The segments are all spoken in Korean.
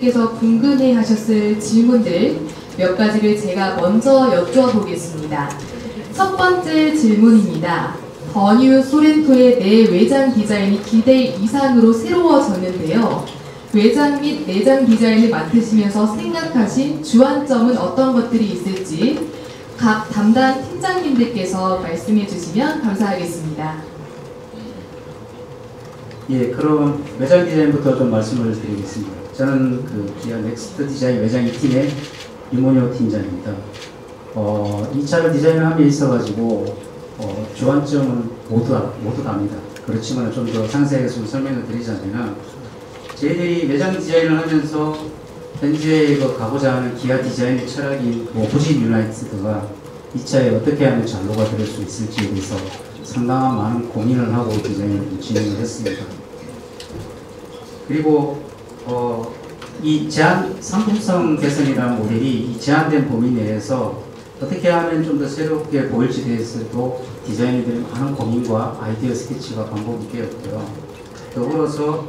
께서 궁금해 하셨을 질문들 몇 가지를 제가 먼저 여쭤보겠습니다. 첫 번째 질문입니다. 더 뉴 소렌토의 내 외장 디자인이 기대 이상으로 새로워졌는데요. 외장 및 내장 디자인을 맡으시면서 생각하신 주안점은 어떤 것들이 있을지 각 담당 팀장님들께서 말씀해 주시면 감사하겠습니다. 예, 그럼 외장 디자인부터 좀 말씀을 드리겠습니다. 저는 기아 넥스트 디자인 외장 2팀의 유문효 팀장입니다. 이 차를 디자인함에 있어가지고 주안점은 모두 답니다. 그렇지만 좀 더 상세하게 좀 설명을 드리자면 저희들이 외장 디자인을 하면서 현재 가고자 하는 기아 디자인의 철학인 오브진 유나이티드가 이 차에 어떻게 하면 잔로가 될 수 있을지에 대해서 상당한 많은 고민을 하고 디자인을 진행을 했습니다. 그리고 이 상품성 개선이라는 모델이 이 제한된 범위 내에서 어떻게 하면 좀 더 새롭게 보일지 대해서도 디자이너들이 많은 고민과 아이디어 스케치가 반복이 되었고요. 더불어서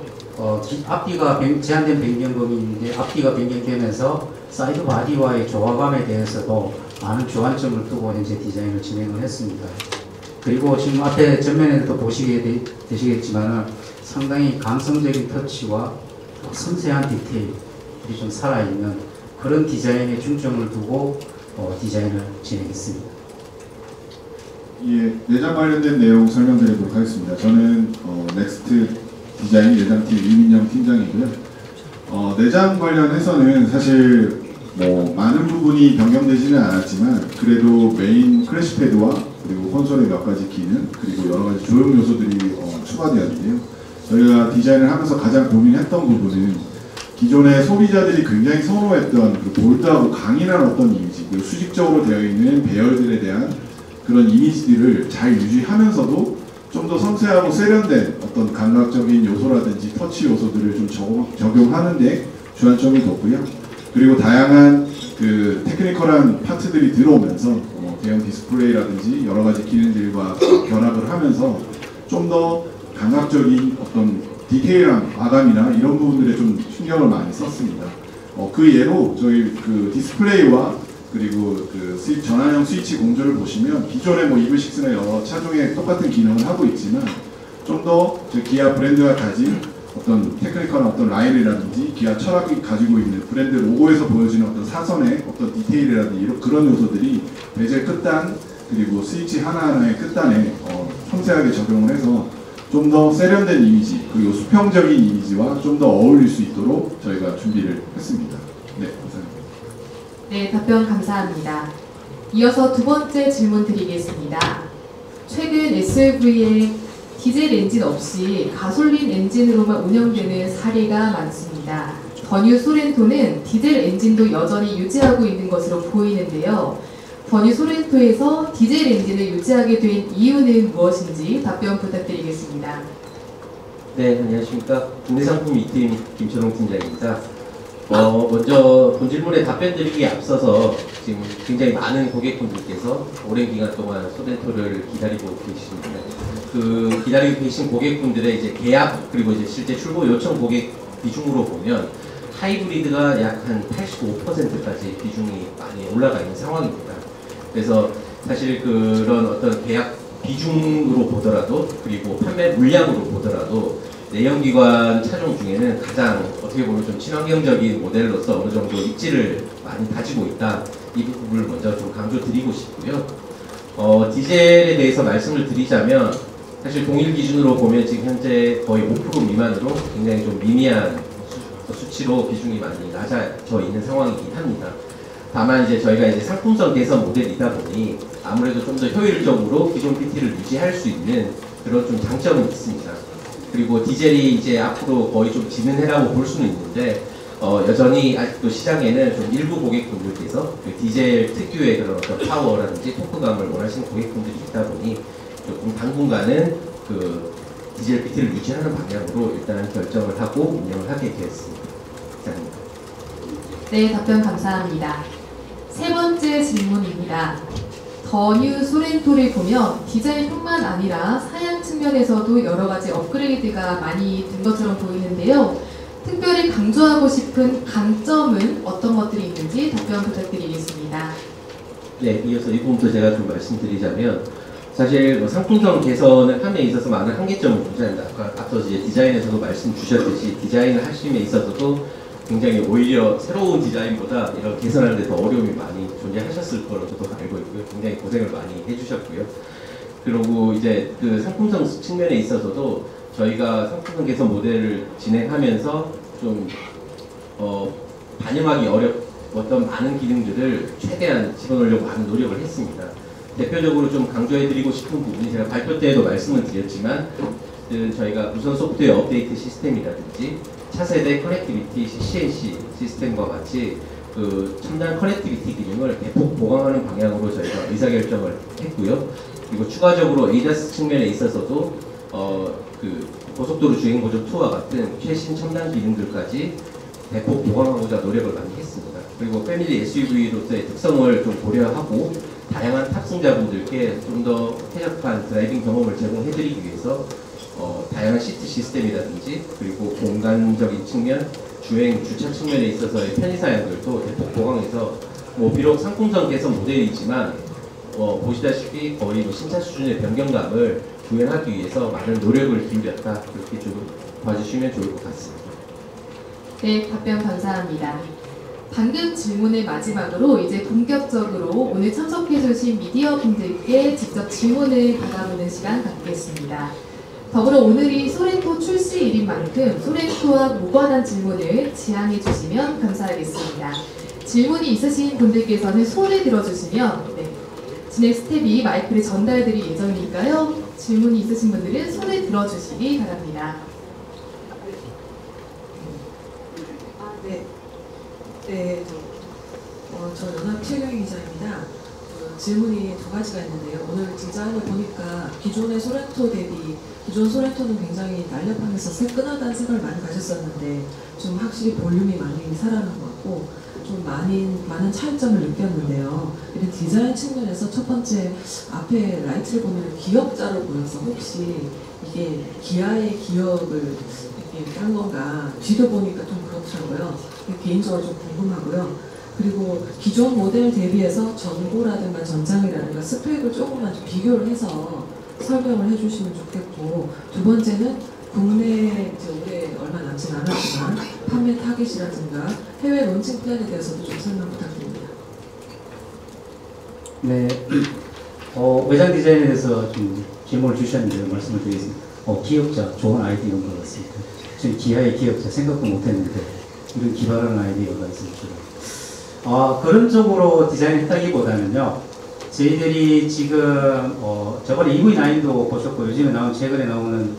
앞뒤가 제한된 변경 범위인데 앞뒤가 변경되면서 사이드 바디와의 조화감에 대해서도 많은 주안점을 두고 현재 디자인을 진행을 했습니다. 그리고 지금 앞에 전면에도 보시게 되시겠지만 상당히 감성적인 터치와 섬세한 디테일이 좀 살아있는 그런 디자인에 중점을 두고 디자인을 진행했습니다. 예, 내장 관련된 내용 설명드리도록 하겠습니다. 저는 넥스트 디자인 내장팀 이민영 팀장이고요. 내장 관련해서는 사실 많은 부분이 변경되지는 않았지만 그래도 메인 크래시패드와 그리고 콘솔의 몇 가지 기능 그리고 여러 가지 조형 요소들이 추가되었는데요. 저희가 디자인을 하면서 가장 고민했던 부분은 기존의 소비자들이 굉장히 선호했던 그 볼드하고 강인한 어떤 이미지, 그리고 수직적으로 되어 있는 배열들에 대한 그런 이미지들을 잘 유지하면서도 좀 더 섬세하고 세련된 어떤 감각적인 요소라든지 터치 요소들을 좀 적용하는데 주안점이 뒀고요. 그리고 다양한 그 테크니컬한 파트들이 들어오면서 대형 디스플레이라든지 여러 가지 기능들과 결합을 하면서 좀 더 감각적인 어떤 디테일한 마감이나 이런 부분들에 좀 신경을 많이 썼습니다. 그 예로 저희 그 디스플레이와 그리고 그 전환형 스위치 공조를 보시면 기존의 EV6나 여러 차종에 똑같은 기능을 하고 있지만 좀 더 기아 브랜드가 가진 어떤 테크니컬한 어떤 라인이라든지 기아 철학이 가지고 있는 브랜드 로고에서 보여지는 어떤 사선의 어떤 디테일이라든지 이런 그런 요소들이 베젤 끝단 그리고 스위치 하나하나의 끝단에 섬세하게 적용을 해서 좀 더 세련된 이미지 그리고 수평적인 이미지와 좀 더 어울릴 수 있도록 저희가 준비를 했습니다. 네, 감사합니다. 네, 답변 감사합니다. 이어서 두 번째 질문 드리겠습니다. 최근 SUV에 디젤 엔진 없이 가솔린 엔진으로만 운영되는 사례가 많습니다. 더 뉴 소렌토는 디젤 엔진도 여전히 유지하고 있는 것으로 보이는데요. 더 뉴 소렌토에서 디젤 엔진을 유지하게 된 이유는 무엇인지 답변 부탁드리겠습니다. 네, 안녕하십니까. 국내상품 2팀 김철웅 팀장입니다. 먼저 본 질문에 답변 드리기에 앞서서 지금 굉장히 많은 고객분들께서 오랜 기간 동안 소렌토를 기다리고 계십니다. 그 기다리고 계신 고객분들의 이제 계약 그리고 이제 실제 출고 요청 고객 비중으로 보면 하이브리드가 약 한 85%까지 비중이 많이 올라가 있는 상황입니다. 그래서 사실 그런 어떤 계약 비중으로 보더라도 그리고 판매 물량으로 보더라도 내연기관 차종 중에는 가장 어떻게 보면 좀 친환경적인 모델로서 어느 정도 입지를 많이 가지고 있다. 이 부분을 먼저 좀 강조드리고 싶고요. 디젤에 대해서 말씀을 드리자면 사실 동일 기준으로 보면 지금 현재 거의 5% 미만으로 굉장히 좀 미미한 수치로 비중이 많이 낮아져 있는 상황이긴 합니다. 다만 이제 저희가 이제 상품성 개선 모델이다 보니 아무래도 좀 더 효율적으로 기존 PT를 유지할 수 있는 그런 좀 장점은 있습니다. 그리고 디젤이 이제 앞으로 거의 좀 지는 해라고 볼 수는 있는데 여전히 아직도 시장에는 좀 일부 고객분들께서 그 디젤 특유의 그런 어떤 파워라든지 토크감을 원하시는 고객분들이 있다 보니 조금 당분간은 그 디젤 PT를 유지하는 방향으로 일단 결정을 하고 운영을 하게 되었습니다. 감사합니다. 네, 답변 감사합니다. 세 번째 질문입니다. 더 뉴 소렌토를 보면 디자인뿐만 아니라 사양 측면에서도 여러 가지 업그레이드가 많이 된 것처럼 보이는데요. 특별히 강조하고 싶은 강점은 어떤 것들이 있는지 답변 부탁드리겠습니다. 네, 이어서 이 부분도 제가 좀 말씀드리자면 사실 뭐 상품성 개선을 함에 있어서 많은 한계점을 존재한다. 앞서 이제 디자인에서도 말씀 주셨듯이 디자인을 하심에 있어서도 굉장히 오히려 새로운 디자인보다 이런 개선하는 데 더 어려움이 많이 존재하셨을 거라고 저도 알고 있고요. 굉장히 고생을 많이 해주셨고요. 그리고 이제 그 상품성 측면에 있어서도 저희가 상품성 개선 모델을 진행하면서 좀 반영하기 어려웠던 많은 기능들을 최대한 집어넣으려고 많은 노력을 했습니다. 대표적으로 좀 강조해드리고 싶은 부분이 제가 발표 때에도 말씀을 드렸지만 저희가 무선 소프트웨어 업데이트 시스템이라든지 차세대 커넥티비티 CNC 시스템과 같이 그 첨단 커넥티비티 기능을 대폭 보강하는 방향으로 저희가 의사결정을 했고요. 그리고 추가적으로 ADAS 측면에 있어서도 그 고속도로 주행보조2와 같은 최신 첨단 기능들까지 대폭 보강하고자 노력을 많이 했습니다. 그리고 패밀리 SUV로서의 특성을 좀 고려하고 다양한 탑승자분들께 좀 더 쾌적한 드라이빙 경험을 제공해드리기 위해서 다양한 시트 시스템이라든지 그리고 공간적인 측면, 주행, 주차 측면에 있어서의 편의사양들도 대폭 보강해서 비록 상품성 개선 모델이지만 보시다시피 거의 신차 수준의 변경감을 구현하기 위해서 많은 노력을 기울였다. 그렇게 좀 봐주시면 좋을 것 같습니다. 네, 답변 감사합니다. 방금 질문의 마지막으로 이제 본격적으로 오늘 참석해 주신 미디어 분들께 직접 질문을 받아보는 시간 갖겠습니다. 더불어 오늘이 소렌토 출시일인 만큼 소렌토와 무관한 질문을 지향해 주시면 감사하겠습니다. 질문이 있으신 분들께서는 손을 들어주시면 진행 스텝이 마이크를 전달드릴 예정이니까요. 질문이 있으신 분들은 손을 들어주시기 바랍니다. 네, 저 연합 최경희 기자입니다. 질문이 두 가지가 있는데요. 오늘 디자인을 보니까 기존의 소렌토 대비 기존 소렌토는 굉장히 날렵하면서 새끈하다는 생각을 많이 가졌었는데 좀 확실히 볼륨이 많이 살아난 것 같고 좀 많은 차이점을 느꼈는데요. 이런 디자인 측면에서 첫 번째 앞에 라이트를 보면 기역자로 보여서 혹시 이게 기아의 기역을 딴 건가 뒤도 보니까 좀 그렇더라고요. 개인적으로 좀 궁금하고요. 그리고 기존 모델 대비해서 전고라든가 전장이라든가 스펙을 조금만 좀 비교를 해서 설명을 해주시면 좋겠고, 두 번째는 국내 이제 올해 얼마 남진 않았지만 판매 타깃이라든가 해외 론칭 플랜에 대해서도 좀 설명 부탁드립니다. 네, 외장 디자인에 대해서 좀 질문을 주셨는데 말씀을 드리겠습니다. 기억자 좋은 아이디어인 것 같습니다. 지금 기아의 기억자 생각도 못했는데 이런 기발한 아이디어가 있습니다. 그런 쪽으로 디자인했다기보다는요, 저희들이 지금 저번에 EV9도 보셨고 요즘에 최근에 나오는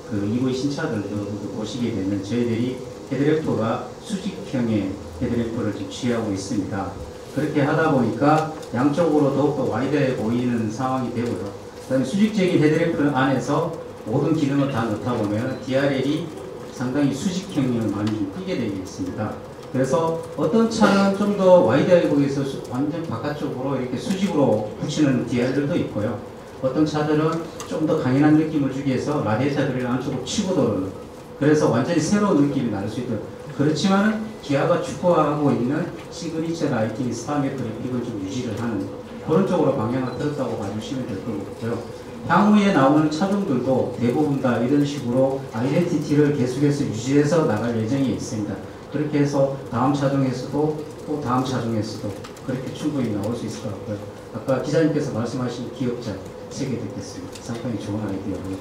그 EV 신차들도 보시게 되면 저희들이 헤드램프가 수직형의 헤드램프를 좀 취하고 있습니다. 그렇게 하다 보니까 양쪽으로 더욱더 와이드해 보이는 상황이 되고요. 그 다음에 수직적인 헤드램프 안에서 모든 기능을 다 넣다 보면 DRL이 상당히 수직형을 많이 띄게 되어 있습니다. 그래서 어떤 차는 좀 더 와이드하게 보기 위해서 완전 바깥쪽으로 이렇게 수직으로 붙이는 DRL도 있고요. 어떤 차들은 좀 더 강인한 느낌을 주기 위해서 라디에이터를 안쪽으로 치고 도는, 그래서 완전히 새로운 느낌이 날 수 있도록. 그렇지만 기아가 추구하고 있는 시그니처 라이팅 스타메 그래픽을 좀 유지를 하는 그런 쪽으로 방향을 틀었다고 봐주시면 될 것 같고요. 향후에 나오는 차종들도 대부분 다 이런 식으로 아이덴티티를 계속해서 유지해서 나갈 예정이 있습니다. 그렇게 해서 다음 차종에서도 또 다음 차종에서도 그렇게 충분히 나올 수 있을 것 같고요. 아까 기자님께서 말씀하신 기억자 3개 듣겠습니다. 상당히 좋은 아이디어고요.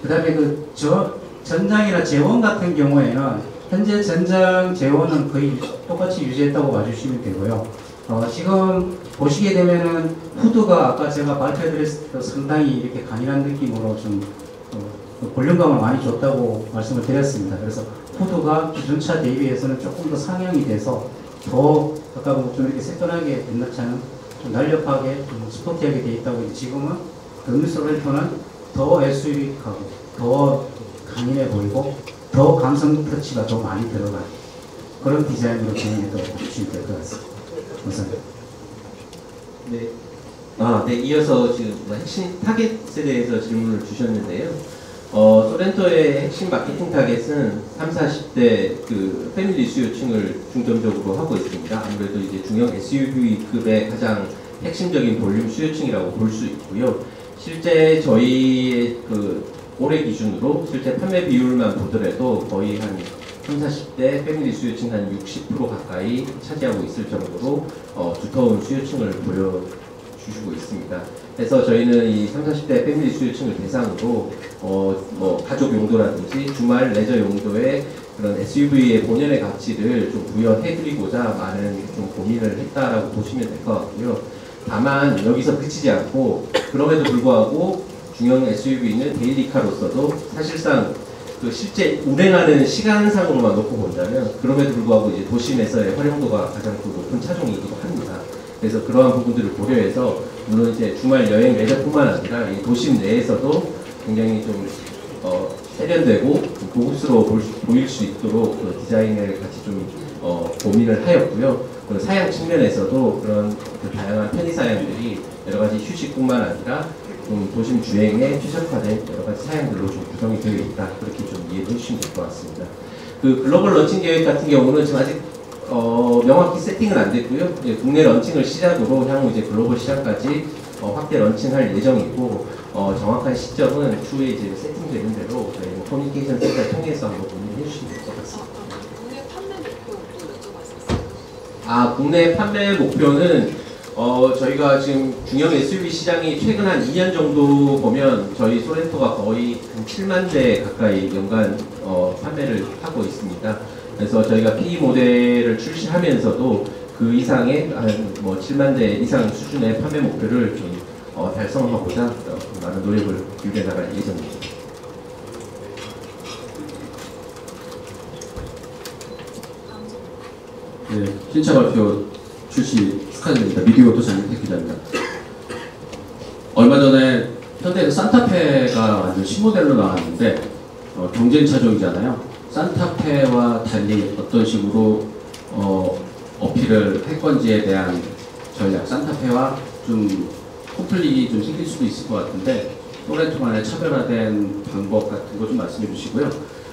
그 다음에 그 전장이나 재원 같은 경우에는 현재 전장 재원은 거의 똑같이 유지했다고 봐주시면 되고요. 지금 보시게 되면은 후드가 아까 제가 발표드렸을 때 상당히 이렇게 강인한 느낌으로 좀 볼륨감을 많이 줬다고 말씀을 드렸습니다. 그래서 후드가 기존 차 대비해서는 조금 더 상향이 돼서 더 아까 좀 이렇게 새끈하게 옛날 차는 좀 날렵하게 좀 스포티하게 돼 있다고 했는데 지금은 그 소렌토는 더 SUV하고 더 강인해 보이고 더 감성 터치가 더 많이 들어간 그런 디자인으로 진행해도 주시면 될 것 같습니다. 감사합니다. 네. 네, 이어서 지금 핵심 타겟에 대해서 질문을 주셨는데요. 소렌토의 핵심 마케팅 타겟은 30, 40대 그 패밀리 수요층을 중점적으로 하고 있습니다. 아무래도 이제 중형 SUV급의 가장 핵심적인 볼륨 수요층이라고 볼 수 있고요. 실제 저희의 그 올해 기준으로 실제 판매 비율만 보더라도 거의 한 30, 40대 패밀리 수요층 한 60% 가까이 차지하고 있을 정도로 두터운 수요층을 보여주시고 있습니다. 그래서 저희는 이 30, 40대 패밀리 수요층을 대상으로 뭐 가족 용도라든지 주말 레저 용도의 그런 SUV의 본연의 가치를 좀 부여해드리고자 많은 좀 고민을 했다라고 보시면 될 것 같고요. 다만 여기서 그치지 않고 그럼에도 불구하고 중형 SUV는 데일리카로서도 사실상 그 실제 운행하는 시간상으로만 놓고 본다면 그럼에도 불구하고 이제 도심에서의 활용도가 가장 높은 차종이기도 합니다. 그래서 그러한 부분들을 고려해서 물론 이제 주말 여행 레저뿐만 아니라 이 도심 내에서도 굉장히 좀 세련되고 고급스러워 보일 수 있도록 그 디자인을 같이 좀 고민을 하였고요. 사양 측면에서도 그런 그 다양한 편의 사양들이 여러 가지 휴식뿐만 아니라 좀 도심 주행에 최적화된 여러 가지 사양들로 좀 구성이 되어 있다. 그렇게 좀 이해해 주시면 될 것 같습니다. 그 글로벌 런칭 계획 같은 경우는 지금 아직 명확히 세팅은 안 됐고요. 국내 런칭을 시작으로 향후 이제 글로벌 시장까지 확대 런칭할 예정이고 정확한 시점은 추후에 이제 세팅되는 대로 저희 커뮤니케이션 센터 통해서 한번 고민해 주시면 될 것 같습니다. 국내 판매 목표도 여쭤볼 수 있어요? 국내 판매 목표는 저희가 지금 중형 SUV 시장이 최근 한 2년 정도 보면 저희 소렌토가 거의 한 7만 대 가까이 연간 판매를 하고 있습니다. 그래서 저희가 P 모델을 출시하면서도 그 이상의 한 뭐 7만 대 이상 수준의 판매 목표를 좀 달성하고자 많은 노력을 기울여 나갈 예정입니다. 네, 신차 발표 출시 축하드립니다. 미디어도 장윤택 기자입니다. 얼마 전에 현대에서 산타페가 완전 신모델로 나왔는데 경쟁 차종이잖아요. 산타페와 달리 어떤 식으로 어필을 할 건지에 대한 전략, 산타페와 좀 콤플릭이 좀 생길 수도 있을 것 같은데 소렌토만의 차별화된 방법 같은 거 좀 말씀해 주시고요.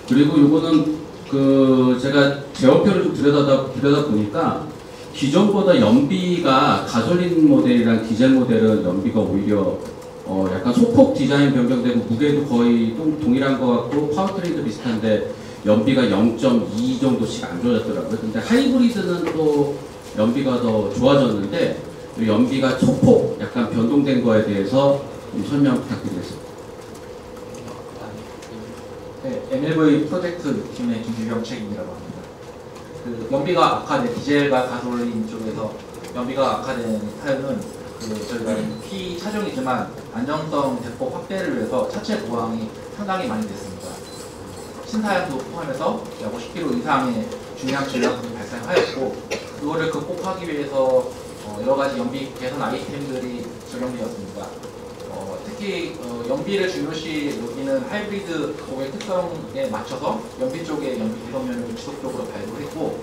그리고 요거는 그 제가 제어표를 좀 들여다 보니까 기존보다 연비가 가솔린 모델이랑 디젤 모델은 연비가 오히려 약간 소폭 디자인 변경되고 무게도 거의 동일한 것 같고 파워트레인도 비슷한데 연비가 0.2 정도씩 안 좋아졌더라고요. 근데 하이브리드는 또 연비가 더 좋아졌는데 연비가 소폭 약간 변동된 거에 대해서 좀 설명 부탁드리겠습니다. 네, MLV 프로젝트 팀의 김규경 책임이라고 합니다. 그 연비가 악화된 디젤과 가솔린 쪽에서 연비가 악화된 사유는 저희가 P 차종이지만 안정성 대폭 확대를 위해서 차체 보강이 상당히 많이 됐습니다. 신사양도 포함해서 약 50kg 이상의 중량 전략이 발생하였고 이거를 극복하기 위해서 여러 가지 연비 개선 아이템들이 적용되었습니다. 특히 연비를 중요시 여기는 하이브리드 고객 특성에 맞춰서 연비 쪽에 연비 개선면을 지속적으로 발굴했고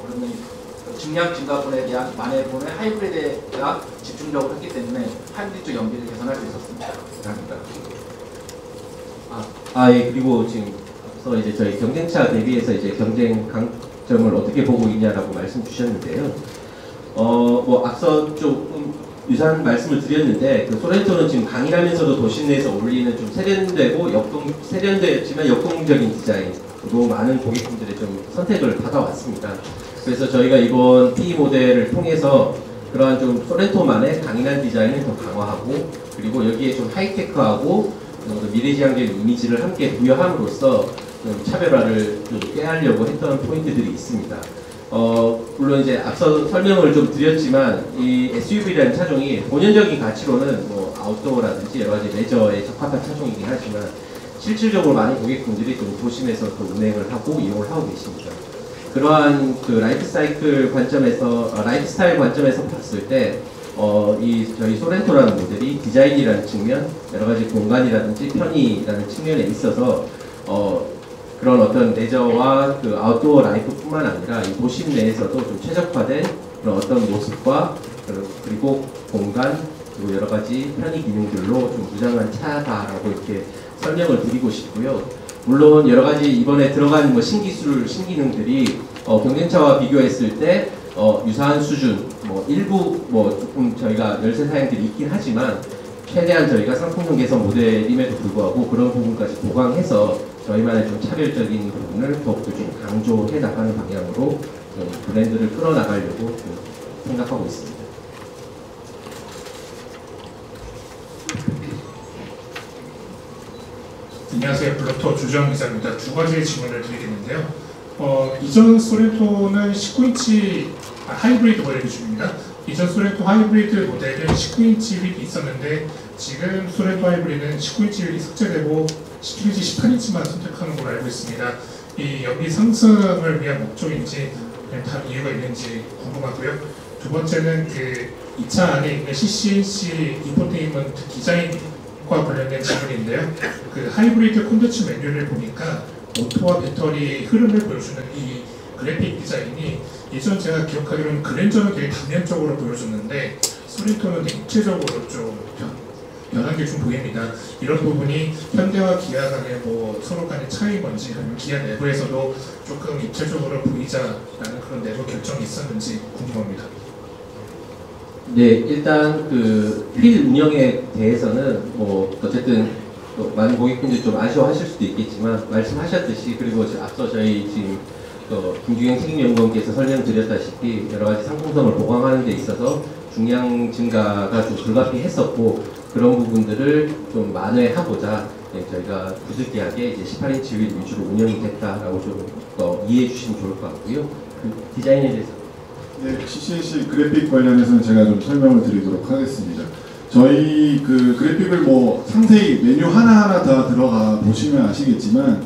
그러면 증량 증가분에 대한 만회분을 하이브리드에다 집중적으로 했기 때문에 하이브리드 쪽 연비를 개선할 수 있었습니다. 감사합니다. 예, 그리고 지금 앞서 이제 저희 경쟁차 대비해서 이제 경쟁 강점을 어떻게 보고 있냐라고 말씀 주셨는데요. 뭐 앞서 조금 유사한 말씀을 드렸는데 그 소렌토는 지금 강인하면서도 도심 내에서 어울리는 좀 세련되고 세련되었지만 역동적인 디자인으로 많은 고객분들의 좀 선택을 받아왔습니다. 그래서 저희가 이번 P 모델을 통해서 그러한 좀 소렌토만의 강인한 디자인을 더 강화하고 그리고 여기에 좀 하이테크하고 미래지향적인 이미지를 함께 부여함으로써 좀 차별화를 좀 꾀하려고 했던 포인트들이 있습니다. 물론 이제 앞서 설명을 좀 드렸지만 이 SUV라는 차종이 본연적인 가치로는 뭐 아웃도어라든지 여러 가지 레저에 적합한 차종이긴 하지만 실질적으로 많은 고객분들이 좀 도심에서 또 운행을 하고 이용을 하고 계십니다. 그러한 그 라이프스타일 관점에서 봤을 때 이 저희 소렌토라는 모델이 디자인이라는 측면, 여러 가지 공간이라든지 편의라는 측면에 있어서 그런 어떤 레저와 그 아웃도어 라이프뿐만 아니라 이 도심 내에서도 좀 최적화된 그런 어떤 모습과 그리고 공간 그리고 여러 가지 편의 기능들로 좀 무장한 차다라고 이렇게 설명을 드리고 싶고요. 물론 여러 가지 이번에 들어간 뭐 신기술, 신기능들이 경쟁차와 비교했을 때 유사한 수준, 뭐 일부 뭐 조금 저희가 열세 사양들이 있긴 하지만 최대한 저희가 상품성 개선 모델임에도 불구하고 그런 부분까지 보강해서 저희만의 좀 차별적인 부분을 더욱더 좀 강조해 나가는 방향으로 좀 브랜드를 끌어나가려고 좀 생각하고 있습니다. 안녕하세요. 블로터 주정 기자입니다. 두 가지 질문을 드리겠는데요. 이전 소렌토는 19인치 하이브리드 모델 기준입니다. 이전 소렌토 하이브리드 모델은 19인치 휠이 있었는데 지금 소렌토 하이브리드는 19인치 휠이 삭제되고 17인치, 18인치만 선택하는 걸로 알고 있습니다. 이 연비 상승을 위한 목적인지 다른 이유가 있는지 궁금하고요. 두 번째는 이 차 안에 있는 CCNC 인포테인먼트 디자인과 관련된 질문인데요. 하이브리드 콘텐츠 메뉴를 보니까 오토와 배터리 흐름을 보여주는 이 그래픽 디자인이 예전 제가 기억하기로는 그랜저는 되게 단면적으로 보여줬는데 소렌토는 되게 입체적으로 좀 변한 게 좀 보입니다. 이런 부분이 현대와 기아 간의 뭐 서로 간의 차이인 건지 아니면 기아 내부에서도 조금 입체적으로 보이자라는 그런 내부 결정이 있었는지 궁금합니다. 네, 일단 휠 운영에 대해서는 뭐 어쨌든 많은 고객분들이 좀 아쉬워하실 수도 있겠지만 말씀하셨듯이 그리고 앞서 저희 지금 김주경 책임연구원께서 설명드렸다시피 여러 가지 상품성을 보강하는 데 있어서 중량 증가가 좀 불가피했었고 그런 부분들을 좀 만회하고자 저희가 부득이하게 이제 18인치 휠 위주로 운영이 됐다라고 좀 이해해 주시면 좋을 것 같고요. 디자인에 대해서. 네, CCNC 그래픽 관련해서는 제가 좀 설명을 드리도록 하겠습니다. 저희 그래픽을 뭐 상세히 메뉴 하나하나 다 들어가 보시면 아시겠지만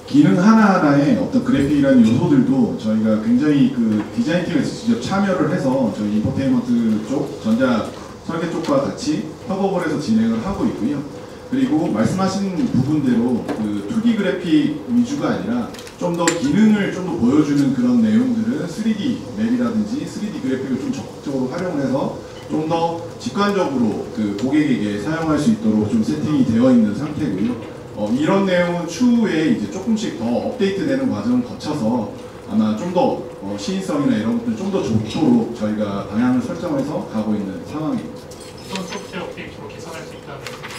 기능 하나하나의 어떤 그래픽이라는 요소들도 저희가 굉장히 디자인 팀에서 직접 참여를 해서 저희 인포테인먼트 쪽, 전자 설계 쪽과 같이 협업을 해서 진행을 하고 있고요. 그리고 말씀하신 부분대로 2D 그래픽 위주가 아니라 좀 더 기능을 좀 더 보여주는 그런 내용들은 3D 맵이라든지 3D 그래픽을 좀 적극적으로 활용해서 좀 더 직관적으로 고객에게 사용할 수 있도록 좀 세팅이 되어 있는 상태고요. 이런 내용은 추후에 이제 조금씩 더 업데이트되는 과정을 거쳐서 아마 좀 더 시인성이나 이런 것들 좀 더 좋도록 저희가 방향을 설정해서 가고 있는 상황입니다. 어떤 소프트웨어 업데이트로 개선할 수 있다는 거죠?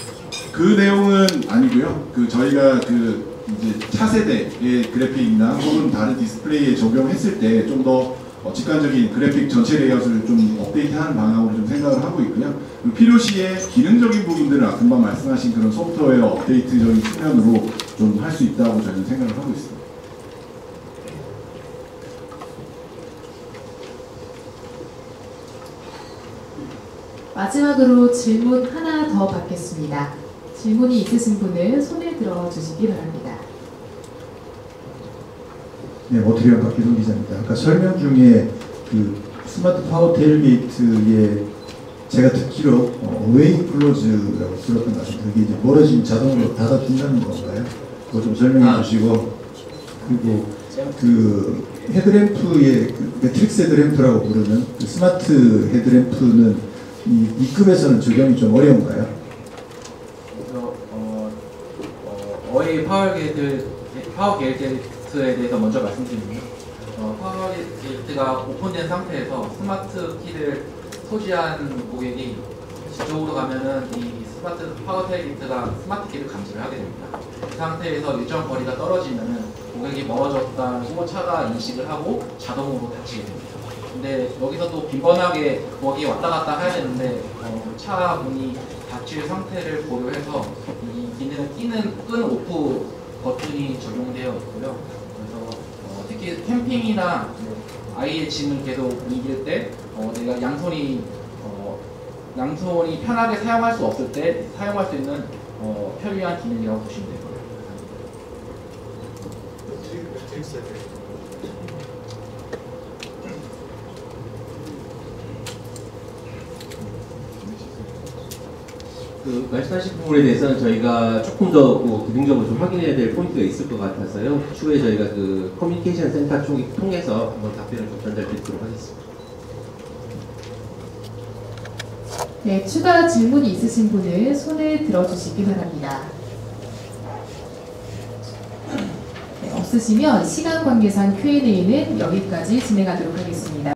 그 내용은 아니고요. 저희가 이제 차세대의 그래픽이나 혹은 다른 디스플레이에 적용했을 때 좀 더 직관적인 그래픽 전체 레이아웃을 좀 업데이트하는 방향으로 좀 생각을 하고 있고요. 필요시에 기능적인 부분들을 금방 말씀하신 그런 소프트웨어 업데이트적인 측면으로 좀 할 수 있다고 저는 생각을 하고 있습니다. 마지막으로 질문 하나 더 받겠습니다. 질문이 있으신 분은 손에 들어 주시기 바랍니다. 네, 모트리온 박기동 기자입니다. 아까 설명 중에 스마트 파워 테일게이트에 제가 듣기로 웨이 클로즈라고 들었던 것 같습니다. 그게 이제 멀어지면 자동으로 닫아준다는 건가요? 그거 좀 설명해 주시고, 그리고 헤드램프의 매트릭스 헤드램프라고 부르는 스마트 헤드램프는 이 B급에서는 적용이 좀 어려운가요? 어웨이 파워 게이트에 대해서 먼저 말씀드리면 파워 게이트가 오픈된 상태에서 스마트 키를 소지한 고객이 뒤쪽으로 가면은 이 스마트 파워 게이트가 스마트 키를 감지를 하게 됩니다. 그 상태에서 일정 거리가 떨어지면은 고객이 멀어졌다고 차가 인식을 하고 자동으로 닫히게 됩니다. 근데 여기서 또 빈번하게 거기 왔다 갔다 해야 되는데 차 문이 닫힐 상태를 고려해서 이 기능은 끈 오프 버튼이 적용되어 있고요. 그래서 특히 캠핑이나 아이의 짐을 계속 옮길 때 내가 양손이 편하게 사용할 수 없을 때 사용할 수 있는 편리한 기능이라고 보시면 돼요. 말씀하신 부분에 대해서는 저희가 조금 더 기능적으로 좀 확인해야 될 포인트가 있을 것 같아서요. 추후에 저희가 커뮤니케이션 센터 쪽을 통해서 한번 답변을 좀 전달드리도록 하겠습니다. 네, 추가 질문이 있으신 분은 손을 들어주시기 바랍니다. 없으시면 시간 관계상 Q&A는 여기까지 진행하도록 하겠습니다.